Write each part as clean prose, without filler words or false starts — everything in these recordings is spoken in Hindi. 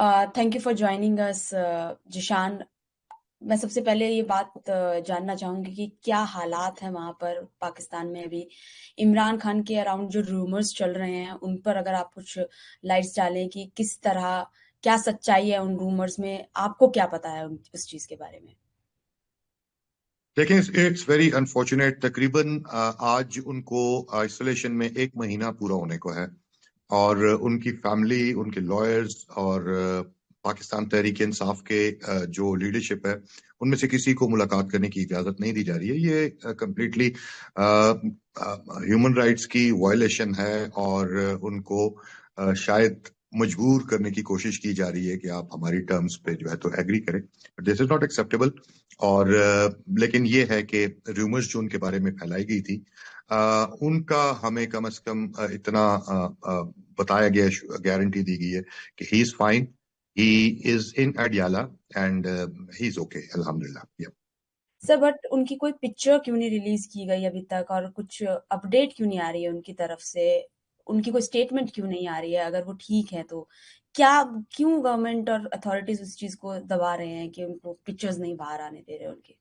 Thank you for joining us Zeeshan. मैं सबसे पहले ये बात जानना चाहूंगी कि क्या हालात हैं वहां पर पाकिस्तान में अभी। इमरान खान के अराउंड जो रूमर्स चल रहे हैं उन पर अगर आप कुछ लाइट्स डालें कि किस तरह, क्या सच्चाई है उन रूमर्स में, आपको क्या पता है उस चीज के बारे में। देखिए, इट्स वेरी अनफॉर्चुनेट। तकरीबन आज उनको आइसोलेशन में 1 महीना पूरा होने को है और उनकी फैमिली, उनके लॉयर्स और पाकिस्तान तहरीक इंसाफ के जो लीडरशिप है उनमें से किसी को मुलाकात करने की इजाजत नहीं दी जा रही है। ये कंप्लीटली ह्यूमन राइट्स की वायलेशन है और उनको शायद मजबूर करने की कोशिश की जा रही है कि आप हमारी टर्म्स पे जो है तो एग्री करें। This is not acceptable. और लेकिन ये है कि रूमर्स जो उनके बारे में फैलाई गई थी, उनका हमें कम से कम इतना बताया गया, गारंटी दी गई है कि he is fine, he is in Adiala and he is okay, अल्हम्दुलिल्लाह। सर बट उनकी कोई पिक्चर क्यों नहीं रिलीज की गई अभी तक, और कुछ अपडेट क्यों नहीं आ रही है उनकी तरफ से? उनकी कोई स्टेटमेंट क्यों नहीं आ रही है अगर वो ठीक है तो? क्या, क्यों गवर्नमेंट और अथॉरिटीज उस चीज को दबा रहे हैं कि उनको पिक्चर्स नहीं बाहर आने दे रहे उनके?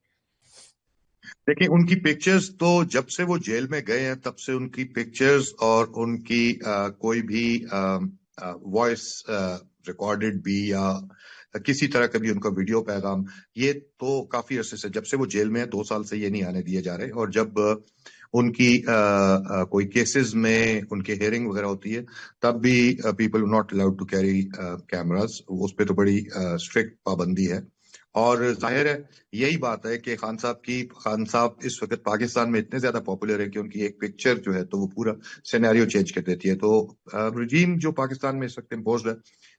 देखिए, उनकी पिक्चर्स तो जब से वो जेल में गए हैं तब से उनकी पिक्चर्स और उनकी कोई भी वॉइस रिकॉर्डेड भी या किसी तरह का भी उनका वीडियो पैगाम, ये तो काफी अरसे से, जब से वो जेल में है 2 साल से ये नहीं आने दिए जा रहे। और जब उनकी कोई केसेस में उनकी हेयरिंग वगैरह होती है तब भी people not allowed to carry cameras, उस पर तो बड़ी स्ट्रिक्ट पाबंदी है। और जाहिर है, यही बात है कि खान साहब इस वक्त पाकिस्तान में इतने ज्यादा पॉपुलर है कि उनकी एक पिक्चर जो है तो वो पूरा सिनेरियो चेंज कर देती है। तो रजीम जो पाकिस्तान में इस वक्त इम्पोज्ड है,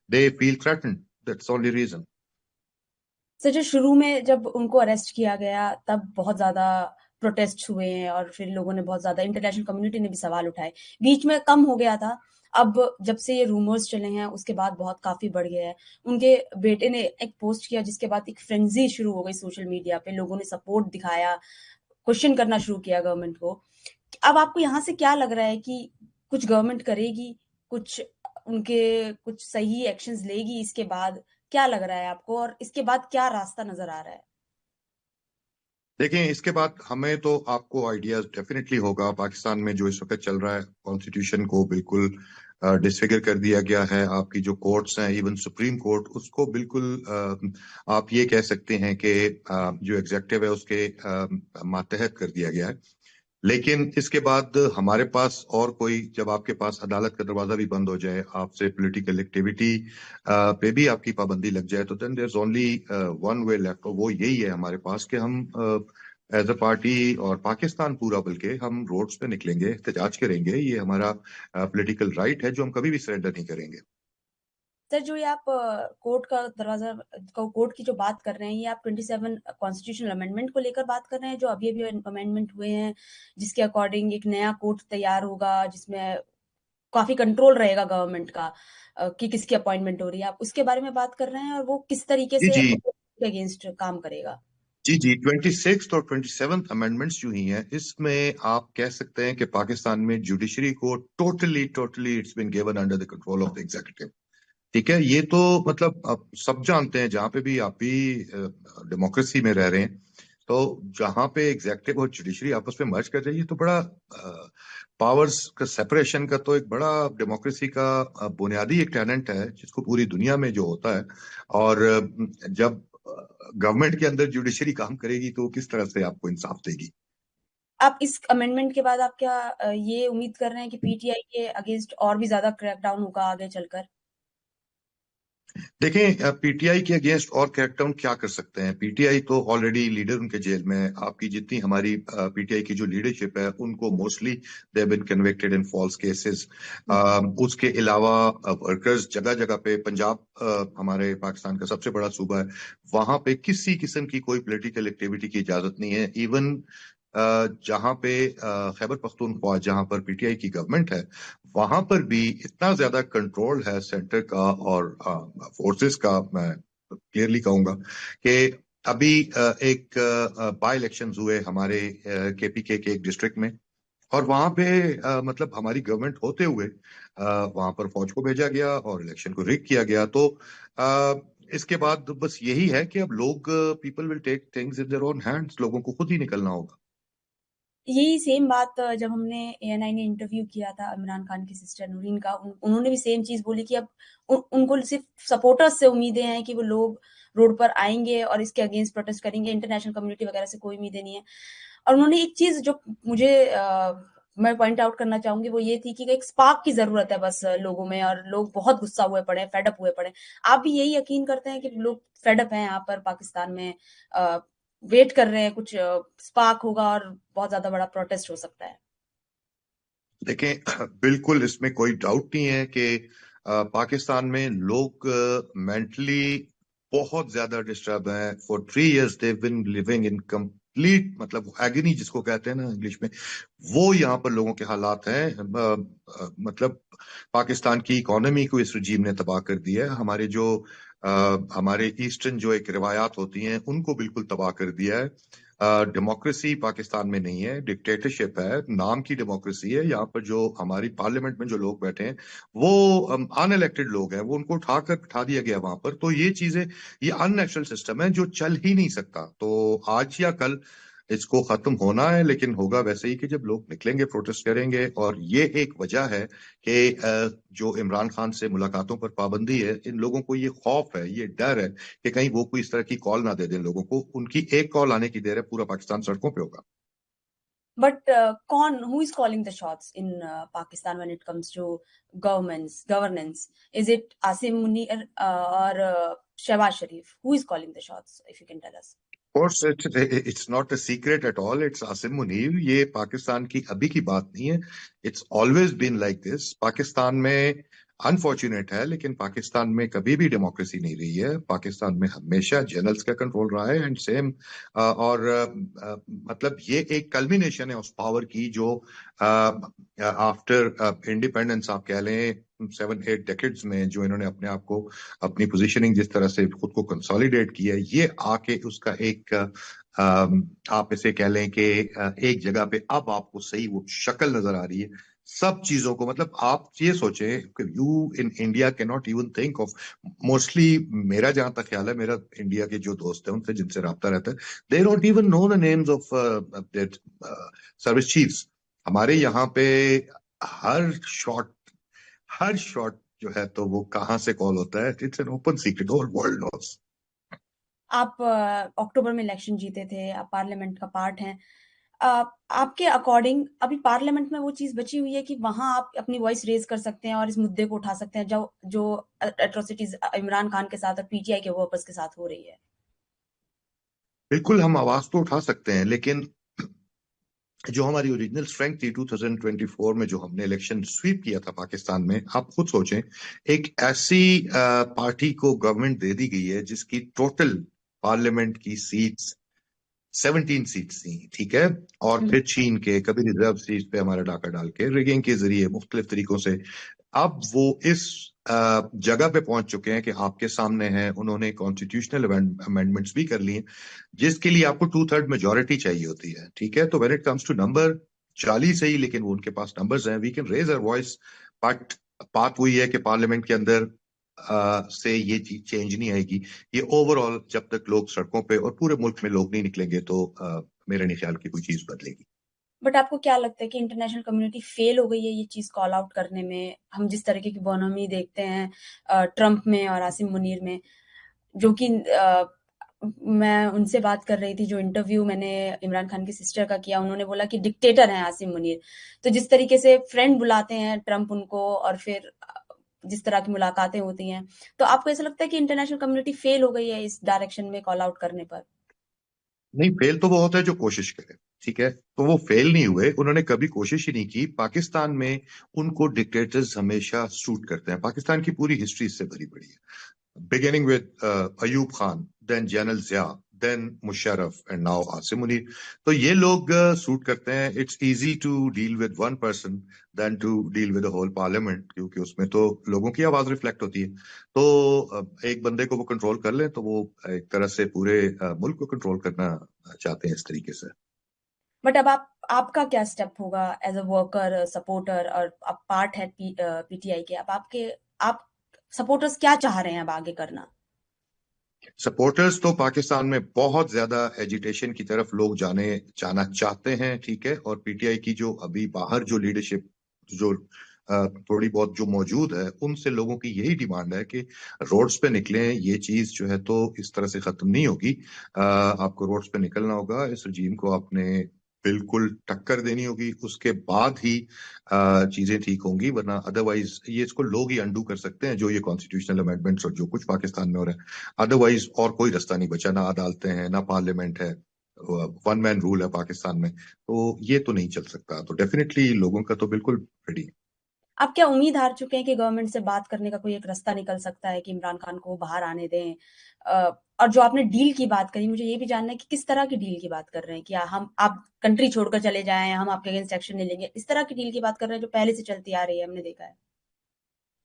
they feel threatened, that's only reason. Sir जो शुरू में जब उनको अरेस्ट किया गया तब बहुत ज्यादा प्रोटेस्ट हुए हैं और फिर लोगों ने बहुत ज्यादा, इंटरनेशनल कम्युनिटी ने भी सवाल उठाए। बीच में कम हो गया था, अब जब से ये रूमर्स चले हैं उसके बाद बहुत काफी बढ़ गया है। उनके बेटे ने एक पोस्ट किया जिसके बाद एक फ्रेंजी शुरू हो गई सोशल मीडिया पे, लोगों ने सपोर्ट दिखाया, क्वेश्चन करना शुरू किया गवर्नमेंट को। अब आपको यहाँ से क्या लग रहा है कि कुछ गवर्नमेंट करेगी, कुछ उनके कुछ सही एक्शंस लेगी इसके बाद? क्या लग रहा है आपको, और इसके बाद क्या रास्ता नजर आ रहा है? देखिए, इसके बाद हमें तो आपको आइडिया डेफिनेटली होगा। पाकिस्तान में जो इस वक्त चल रहा है, कॉन्स्टिट्यूशन को बिल्कुल डिसफिगर कर दिया गया है। आपकी जो कोर्ट्स हैं, इवन सुप्रीम कोर्ट, उसको बिल्कुल आप ये कह सकते हैं कि जो एग्जेक्टिव है उसके मातहत कर दिया गया है। लेकिन इसके बाद हमारे पास और कोई, जब आपके पास अदालत का दरवाजा भी बंद हो जाए, आपसे पॉलिटिकल एक्टिविटी पे भी आपकी पाबंदी लग जाए, तो then there is only one way left, और वो यही है हमारे पास कि हम एज अ पार्टी और पाकिस्तान पूरा, बल्कि हम रोड्स पे निकलेंगे, एहतजाज करेंगे। ये हमारा पॉलिटिकल राइट है जो हम कभी भी सरेंडर नहीं करेंगे। सर जो ये आप कोर्ट का दरवाजा, कोर्ट की जो बात कर रहे हैं, ये आप 27 कॉन्स्टिट्यूशनल अमेंडमेंट को लेकर बात कर रहे हैं जो अभी अभी अमेंडमेंट हुए हैं, जिसके अकॉर्डिंग एक नया कोर्ट तैयार होगा जिसमें काफी कंट्रोल रहेगा गवर्नमेंट का, कि किसकी अपॉइंटमेंट हो रही है, आप उसके बारे में बात कर रहे हैं? और वो किस तरीके जी से जी। अगेंस्ट काम करेगा? जी जी, 26 और 27 अमेंडमेंट्स जो ही हैं, इसमें आप कह सकते हैं कि पाकिस्तान में जुडिशरी को totally totally it's been given under the control of the executive. ठीक है, ये तो मतलब आप सब जानते हैं, जहां पे भी आप भी डेमोक्रेसी में रह रहे हैं, तो जहां पे एग्जीक्यूटिव और जुडिशरी आपस में मर्ज कर रही है, तो बड़ा पावर्स का सेपरेशन का तो एक बड़ा डेमोक्रेसी का बुनियादी एक टेनेंट है जिसको पूरी दुनिया में जो होता है। और जब गवर्नमेंट के अंदर जुडिशरी काम करेगी तो किस तरह से आपको इंसाफ देगी? आप इस अमेंडमेंट के बाद आप क्या ये उम्मीद कर रहे हैं कि पीटीआई के अगेंस्ट और भी ज्यादा क्रैकडाउन होगा आगे चलकर? देखें, पीटीआई के अगेंस्ट और क्रैकडाउन क्या कर सकते हैं? पीटीआई तो ऑलरेडी लीडर उनके जेल में है। आपकी जितनी हमारी पीटीआई की जो लीडरशिप है उनको mostly they been convicted in false cases. उसके अलावा वर्कर्स जगह जगह पे, पंजाब हमारे पाकिस्तान का सबसे बड़ा सूबा है, वहां पे किसी किस्म की कोई पॉलिटिकल एक्टिविटी की इजाजत नहीं है। इवन जहां पे खैबर पख्तूनख्वा, जहां पर पीटीआई की गवर्नमेंट है, वहां पर भी इतना ज्यादा कंट्रोल है सेंटर का और फोर्सेस का। मैं क्लियरली कहूंगा कि अभी एक बाई इलेक्शंस हुए हमारे केपीके के एक डिस्ट्रिक्ट में, और वहां पे मतलब हमारी गवर्नमेंट होते हुए वहां पर फौज को भेजा गया और इलेक्शन को रिग किया गया। तो अ, इसके बाद बस यही है कि अब लोग, people will take things in their own hands, लोगों को खुद ही निकलना होगा। यही सेम बात जब हमने एएनआई ने इंटरव्यू किया था इमरान खान की सिस्टर नूरीन का, उन्होंने भी सेम चीज बोली कि अब उनको सिर्फ सपोर्टर्स से उम्मीदें हैं कि वो लोग रोड पर आएंगे और इसके अगेंस्ट प्रोटेस्ट करेंगे, इंटरनेशनल कम्युनिटी वगैरह से कोई उम्मीदें नहीं है। और उन्होंने एक चीज जो मुझे मैं पॉइंट आउट करना चाहूंगी वो ये थी कि एक स्पार्क की जरूरत है बस लोगों में, और लोग बहुत गुस्सा हुए पड़े हैं, फेडअप हुए पड़े हैं। आप भी यही यकीन करते हैं कि लोग फेडअप हैं यहाँ पर पाकिस्तान में, वेट कर रहे हैं कुछ स्पार्क होगा और बहुत ज्यादा बड़ा प्रोटेस्ट हो सकता है? देखें, बिल्कुल इसमें कोई डाउट नहीं है कि पाकिस्तान में लोग मेंटली बहुत ज्यादा डिस्टर्ब हैं। For 3 years they've been living in complete, मतलब एगनी जिसको कहते हैं ना इंग्लिश में, वो यहाँ पर लोगों के हालात हैं। मतलब पाकिस्तान की इकोनॉमी को इस रजीम ने तबाह कर दिया है। हमारे ईस्टर्न जो एक रिवायात होती हैं उनको बिल्कुल तबाह कर दिया है। डेमोक्रेसी पाकिस्तान में नहीं है, डिक्टेटरशिप है, नाम की डेमोक्रेसी है। यहाँ पर जो हमारी पार्लियामेंट में जो लोग बैठे हैं वो अनइलेक्टेड लोग हैं, वो उनको उठाकर बिठा दिया गया वहां पर। तो ये चीजें, ये अननेचुरल सिस्टम है जो चल ही नहीं सकता। तो आज या कल इसको खत्म होना है, लेकिन होगा वैसे ही कि जब लोग निकलेंगे, प्रोटेस्ट करेंगे। और ये एक वजह है कि जो इमरान खान से मुलाकातों पर पाबंदी है, इन लोगों को ये खौफ है, ये डर है कि कहीं वो कोई इस तरह की कॉल ना दे दें लोगों को। उनकी एक कॉल आने की देर है, पूरा पाकिस्तान सड़कों पे होगा। बट कौन, who is calling the shots in Pakistan when it comes to governance? Is it Asim Munir और Shahbaz Sharif? Who is calling the shots, if you can tell us? Course it's not a secret at all, it's Asim Munir. ये पाकिस्तान की अभी की बात नहीं है, it's always been like this. Pakistan में अनफॉर्चुनेट है, लेकिन पाकिस्तान में कभी भी डेमोक्रेसी नहीं रही है। पाकिस्तान में हमेशा जनरल्स का कंट्रोल रहा है, एंड सेम। और मतलब ये एक कल्मिनेशन है उस पावर की जो आफ्टर इंडिपेंडेंस आप कह लें 7-8 डेकेड्स में, जो इन्होंने अपने आप को, अपनी पोजीशनिंग जिस तरह से खुद को कंसोलिडेट किया है, ये आके उसका एक आप इसे कह लें कि एक जगह पे अब आपको सही वो शक्ल नजर आ रही है सब चीजों को। मतलब आप ये सोचें कि you in India can not even think of, mostly मेरा जहां तक ख्याल है, मेरा इंडिया के जो दोस्त हैं उनसे जिनसे रब्ता रहता है, they don't even know the names of that service chiefs. हमारे यहाँ पे हर शॉट हर शॉट जो है तो वो कहाँ से कॉल होता है, it's an open secret, whole world knows. आप अक्टूबर में इलेक्शन जीते थे, आप पार्लियामेंट का पार्ट हैं। आपके अकॉर्डिंग अभी पार्लियामेंट में वो चीज बची हुई है कि वहां आप अपनी वॉइस रेज कर सकते हैं और इस मुद्दे को उठा सकते हैं जो जो एट्रोसिटीज इमरान खान के साथ और पीटीआई के वर्कर्स के साथ हो रही है? बिल्कुल, हम आवाज तो उठा सकते हैं, लेकिन जो हमारी ओरिजिनल स्ट्रेंथ थी 2024 में, जो हमने इलेक्शन स्वीप किया था पाकिस्तान में, आप खुद सोचें, एक ऐसी पार्टी को गवर्नमेंट दे दी गई है जिसकी टोटल पार्लियामेंट की सीट्स 17 सीट्स थी, ठीक है। और फिर छीन के, कभी रिजर्व सीट पे हमारा डाका डाल के, रिगिंग के जरिए मुख्तलिफ तरीकों से अब वो इस जगह पे पहुंच चुके हैं कि आपके सामने हैं। उन्होंने कॉन्स्टिट्यूशनल अमेंडमेंट्स भी कर लिए, जिसके लिए आपको 2/3 मेजोरिटी चाहिए होती है, ठीक है। तो when it comes to number 40 ही, लेकिन वो उनके पास नंबर्स हैं, we can raise our voice. But बात वही है कि पार्लियामेंट के अंदर से ये चीज चेंज नहीं आएगी। ये ओवरऑल जब तक लोग सड़कों पे और पूरे मुल्क में लोग नहीं निकलेंगे तो मेरे नहीं ख्याल की कोई चीज बदलेगी। बट आपको क्या लगता है कि इंटरनेशनल कम्युनिटी फेल हो गई है ये चीज कॉल आउट करने में? हम जिस तरीके की इकोनॉमी देखते हैं ट्रंप में और आसिम मुनीर में, जो कि मैं उनसे बात कर रही थी, जो इंटरव्यू मैंने इमरान खान की सिस्टर का किया, उन्होंने बोला कि डिक्टेटर हैं आसिम मुनीर। तो जिस तरीके से फ्रेंड बुलाते हैं ट्रंप उनको, और फिर जिस तरह की मुलाकातें होती हैं, तो आपको ऐसा लगता है कि इंटरनेशनल कम्युनिटी फेल हो गई है इस डायरेक्शन में कॉल आउट करने पर? नहीं, फेल तो वो होता है जो कोशिश करे, ठीक है। तो वो फेल नहीं हुए, उन्होंने कभी कोशिश ही नहीं की। पाकिस्तान में उनको डिक्टेटर्स हमेशा सूट करते हैं, पाकिस्तान की पूरी हिस्ट्री इससे भरी पड़ी है, beginning with Ayub Khan, then Janal Zia, then Musharraf, and now Asim Munir. तो ये लोग सूट करते हैं। It's easy to deal with one person than to deal with the whole parliament, क्योंकि उसमें तो लोगों की आवाज रिफ्लेक्ट होती है। तो एक बंदे को वो कंट्रोल कर ले तो वो एक तरह से पूरे मुल्क को कंट्रोल करना चाहते हैं इस तरीके से। बट अब आपका क्या स्टेप होगा एज अ वर्कर, सपोर्टर, और आप पार्ट है पीटीआई के? अब आप सपोर्टर्स क्या चाह रहे हैं अब आगे करना? सपोर्टर्स तो पाकिस्तान में बहुत ज्यादा एजिटेशन की तरफ लोग जाना चाहते हैं, ठीक है। और पीटीआई की जो अभी बाहर जो लीडरशिप जो थोड़ी बहुत जो मौजूद है, उनसे लोगों की यही डिमांड है कि रोड्स पे निकलें। ये चीज जो है तो इस तरह से खत्म नहीं होगी। आपको रोड्स पे निकलना होगा, इस रजीम को आपने बिल्कुल टक्कर देनी होगी, उसके बाद ही चीजें ठीक होंगी। वरना अदरवाइज ये इसको लोग ही अंडू कर सकते हैं, जो ये कॉन्स्टिट्यूशनल अमेंडमेंट्स और जो कुछ पाकिस्तान में हो रहा है। अदरवाइज और कोई रास्ता नहीं बचा, ना अदालतें हैं ना पार्लियामेंट है, वन मैन रूल है पाकिस्तान में, तो ये तो नहीं चल सकता। तो डेफिनेटली लोगों का तो बिल्कुल रेडी। आप क्या उम्मीद हार चुके हैं कि गवर्नमेंट से बात करने का कोई एक रास्ता निकल सकता है कि इमरान खान को बाहर आने दें? और जो आपने डील की बात करी, मुझे ये भी जानना है कि किस तरह की डील की बात कर रहे हैं? क्या हम आप कंट्री छोड़कर चले जाएं, हम आपके अगेंस्ट एक्शन नहीं लेंगे, इस तरह की डील की बात कर रहे हैं जो पहले से चलती आ रही है, हमने देखा है?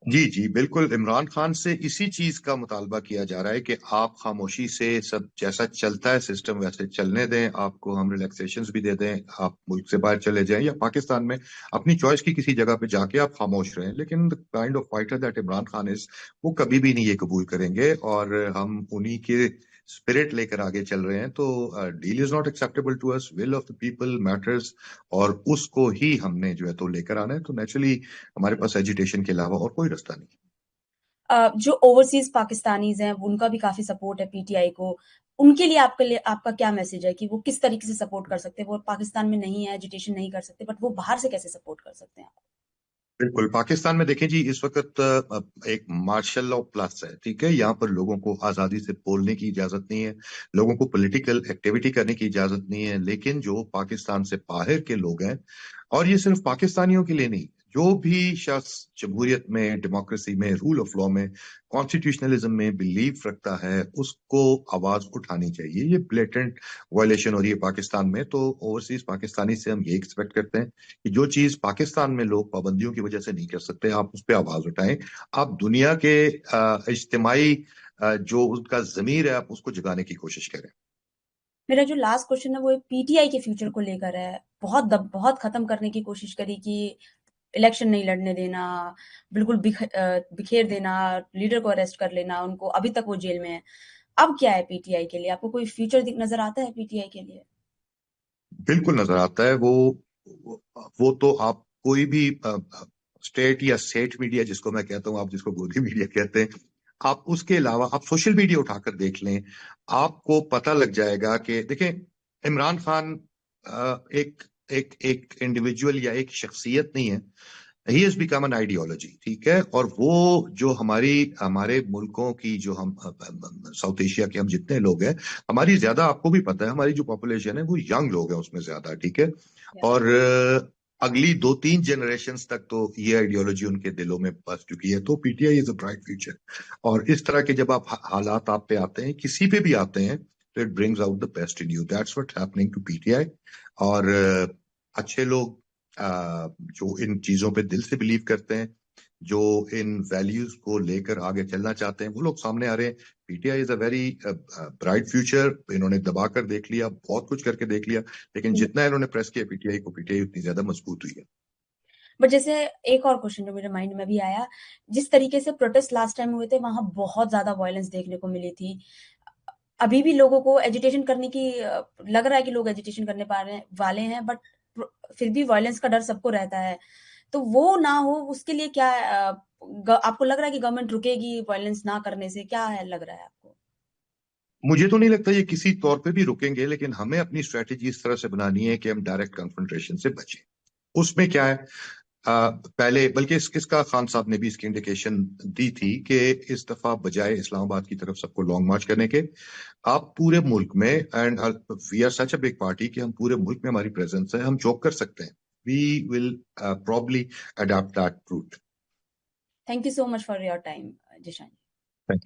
जी जी बिल्कुल, इमरान खान से इसी चीज का मुतालबा किया जा रहा है कि आप खामोशी से सब जैसा चलता है सिस्टम वैसे चलने दें, आपको हम रिलैक्सेशंस भी दे दें, आप मुल्क से बाहर चले जाएं या पाकिस्तान में अपनी चॉइस की किसी जगह पे जाके आप खामोश रहें। लेकिन the kind of fighter that Imran Khan is, वो कभी भी नहीं ये कबूल करेंगे, और हम उन्हीं के स्पिरिट लेकर आगे चल रहे हैं। तो deal is not acceptable to us, will of the people matters, और उसको ही हमने जो है तो लेकर आना है। तो नेचुरली हमारे पास एजुटेशन के अलावा और कोई रास्ता नहीं। जो ओवरसीज पाकिस्तानीज हैं उनका भी काफी सपोर्ट है पीटीआई को। उनके लिए आपका क्या मैसेज है कि वो किस तरीके से सपोर्ट कर सकते हैं? वो पाकिस्तान में नहीं है, एजुटेशन नहीं कर सकते, बट वो बाहर से कैसे सपोर्ट कर सकते हैं? बिल्कुल, पाकिस्तान में देखें जी, इस वक्त एक मार्शल लॉ प्लस है, ठीक है। यहाँ पर लोगों को आजादी से बोलने की इजाजत नहीं है, लोगों को पॉलिटिकल एक्टिविटी करने की इजाजत नहीं है। लेकिन जो पाकिस्तान से बाहर के लोग हैं, और ये सिर्फ पाकिस्तानियों के लिए नहीं, जो भी शख्स जमहूरियत में, डेमोक्रेसी में, रूल ऑफ लॉ में, कॉन्स्टिट्यूशनलिज्म में बिलीव रखता है, उसको आवाज उठानी चाहिए। ये ब्लेटेंट वायलेशन हो रही है पाकिस्तान में, तो ओवरसीज पाकिस्तानी से हम ये एक्सपेक्ट करते हैं कि जो चीज पाकिस्तान में लोग पाबंदियों की वजह से नहीं कर सकते, आप उस पर आवाज उठाएं। आप दुनिया के इज्तिमाई जो उनका जमीर है, आप उसको जगाने की कोशिश करें। मेरा जो लास्ट क्वेश्चन है वो पीटीआई के फ्यूचर को लेकर है। बहुत खत्म करने की कोशिश करी कि इलेक्शन नहीं लड़ने देना, बिल्कुल बिखेर देना, लीडर को अरेस्ट कर लेना, उनको अभी तक वो जेल में है। अब क्या है पीटीआई के लिए? आपको कोई फ्यूचर नजर आता है पीटीआई के लिए? बिल्कुल नजर आता है। वो तो आप कोई भी स्टेट या सेट मीडिया जिसको मैं कहता हूं, आप जिसको गोदी मीडिया कहते हैं, आप उसके अलावा आप सोशल मीडिया उठाकर देख लें, आपको पता लग जाएगा कि देखें, इमरान खान एक एक एक इंडिविजुअल या एक शख्सियत नहीं है, he has become an ideology, ठीक है। और वो जो हमारे मुल्कों की जो हम साउथ एशिया के हम जितने लोग हैं, हमारी ज्यादा, आपको भी पता है, हमारी जो पॉपुलेशन है वो यंग लोग हैं उसमें ज्यादा, ठीक है। और अगली 2-3 जनरेशन्स तक तो ये आइडियोलॉजी उनके दिलों में बस चुकी है। तो PTI is a bright future. और इस तरह के जब आप हालात आप पे आते हैं, किसी पे भी आते हैं, तो it brings out the best in you, that's what's happening to PTI. और अच्छे लोग जो इन चीजों पे दिल से बिलीव करते हैं, जो इन वैल्यूज को लेकर आगे चलना चाहते हैं, वो लोग सामने आ रहे हैं। PTI is a very bright future. इन्होंने दबा कर देख लिया, बहुत कुछ करके देख लिया, लेकिन जितना इन्होंने प्रेस किया पीटीआई को, पीटीआई उतनी ज्यादा मजबूत हुई है। बट जैसे एक और क्वेश्चन जो मेरे माइंड में भी आया, जिस तरीके से प्रोटेस्ट लास्ट टाइम हुए थे वहां बहुत ज्यादा वायलेंस देखने को मिली थी। अभी भी लोगों को एजिटेशन करने की लग रहा है कि लोग एजिटेशन करने पा रहे वाले हैं, बट फिर भी वायलेंस का डर सबको रहता है। तो वो ना हो उसके लिए क्या आपको लग रहा है कि गवर्नमेंट रुकेगी वायलेंस ना करने से? क्या है लग रहा है आपको? मुझे तो नहीं लगता ये किसी तौर पे भी रुकेंगे, लेकिन हमें अपनी स्ट्रेटेजी इस तरह से बनानी है कि हम डायरेक्ट कन्फ्रंटेशन से बचें। उसमें क्या है, पहले बल्कि इसका खान साहब ने भी इसकी इंडिकेशन दी थी कि इस दफा बजाय इस्लामाबाद की तरफ सबको लॉन्ग मार्च करने के, आप पूरे मुल्क में, and we are such a big party कि हम पूरे मुल्क में हमारी प्रेजेंस है, हम जो कर सकते हैं, we will probably adopt that route. Thank you so much for your time, Zeeshan.